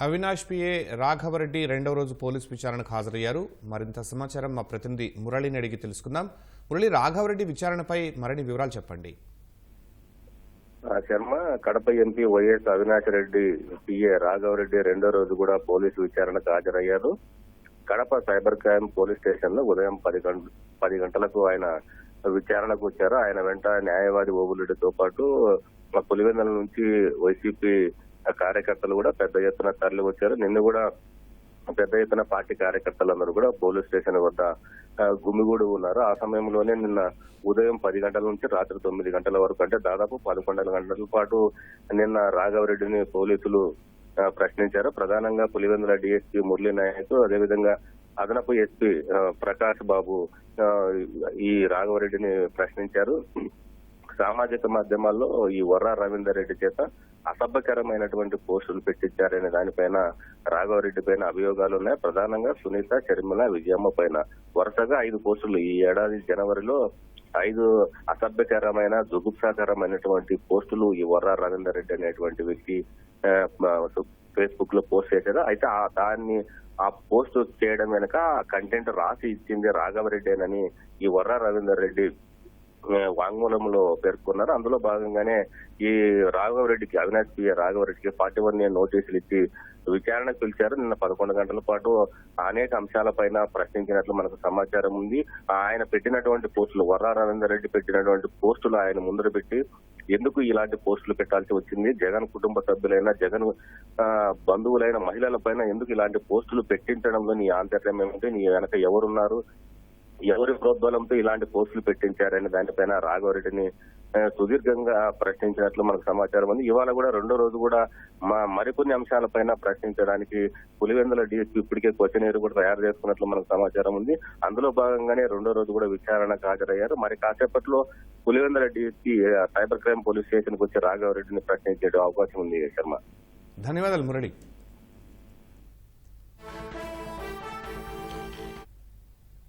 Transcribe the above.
Avinash PA Raghava Reddy రెండవ రోజు police విచారణకు హాజరయ్యారు. మరింత సమాచారం మా ప్రతినిధి మురళిని అడిగి తెలుసుకుందాం. మురళి, రాఘవరెడ్డి విచారణపై మరిన్ని వివరాలు చెప్పండి. Sharma, Kadapa MP YS Avinash Reddy PA Raghava Reddy రెండో రోజు కూడా పోలీసు విచారణకు హాజరయ్యారు. Kadapa cyber crime police station లో ఉదయం 10 గంటలకు ఆయన విచారణకు వచ్చారు. ఆయన వెంట న్యాయవాది ఓబులెడ్డితో పాటు పులివెందుల నుంచి వైసీపీ కార్యకర్తలు కూడా పెద్ద ఎత్తున తరలి వచ్చారు. నిన్న కూడా పెద్ద ఎత్తున పార్టీ కార్యకర్తలందరూ కూడా పోలీస్ స్టేషన్ వద్ద గుమిగూడి ఉన్నారు. ఆ సమయంలోనే నిన్న ఉదయం 10 గంటల నుంచి రాత్రి 9 గంటల వరకు, అంటే దాదాపు 11 గంటల పాటు నిన్న రాఘవరెడ్డిని పోలీసులు ప్రశ్నించారు. ప్రధానంగా పులివెందుల డిఎస్పీ మురళీ నాయక్, అదేవిధంగా అదనపు ఎస్పీ ప్రకాష్ బాబు ఈ రాఘవరెడ్డిని ప్రశ్నించారు. సామాజిక మాధ్యమాల్లో ఈ వర్రా రవీందర్ రెడ్డి చేత అసభ్యకరమైనటువంటి పోస్టులు పెట్టించారనే దానిపైన రాఘవరెడ్డి పైన అభియోగాలు ఉన్నాయి. ప్రధానంగా సునీత, షర్మిల, విజయమ్మ పైన వరుసగా 5 పోస్టులు ఈ ఏడాది జనవరిలో 5 అసభ్యకరమైన, జుగుప్సాకరమైనటువంటి పోస్టులు ఈ వర్రా రవీందర్ రెడ్డి అనేటువంటి వ్యక్తి ఫేస్బుక్ లో పోస్ట్ చేశారు. అయితే ఆ పోస్ట్ చేయడం వెనుక కంటెంట్ రాసి ఇచ్చింది రాఘవరెడ్డేనని ఈ వర్రా రవీందర్ రెడ్డి వాంగ్మూలంలో పేర్కొన్నారు. అందులో భాగంగానే ఈ రాఘవరెడ్డికి, అవినాష్ పిఏ రాఘవరెడ్డికి 41A నోటీసులు ఇచ్చి విచారణకు పిలిచారు. నిన్న 11 గంటల పాటు అనేక అంశాలపైన ప్రశ్నించినట్లు మనకు సమాచారం ఉంది. ఆయన పెట్టినటువంటి పోస్టులు, వర్రా రవీందర్ రెడ్డి పెట్టినటువంటి పోస్టులు ఆయన ముందర పెట్టి ఎందుకు ఇలాంటి పోస్టులు పెట్టాల్సి వచ్చింది, జగన్ కుటుంబ సభ్యులైన, జగన్ బంధువులైన మహిళల పైన ఎందుకు ఇలాంటి పోస్టులు పెట్టించడంలో నీ ఆంతర్యం ఏమిటి, నీ వెనక ఎవరున్నారు, ఎవరి ప్రోద్బలంతో ఇలాంటి పోస్టులు పెట్టించారనే దానిపైన రాఘవరెడ్డిని సుదీర్ఘంగా ప్రశ్నించినట్లు మనకు సమాచారం ఉంది. ఇవాళ కూడా రెండో రోజు కూడా మరికొన్ని అంశాలపైన ప్రశ్నించడానికి పులివెందుల డిఎస్పీ ఇప్పటికే క్వశ్చనీర్ కూడా తయారు చేసుకున్నట్లు మనకు సమాచారం ఉంది. అందులో భాగంగానే రెండో రోజు కూడా విచారణకు హాజరయ్యారు. మరి కాసేపట్లో Pulivendula DSP cyber crime police station కు వచ్చి రాఘవరెడ్డిని ప్రశ్నించే అవకాశం ఉంది. శర్మ, ధన్యవాదాలు మురళి.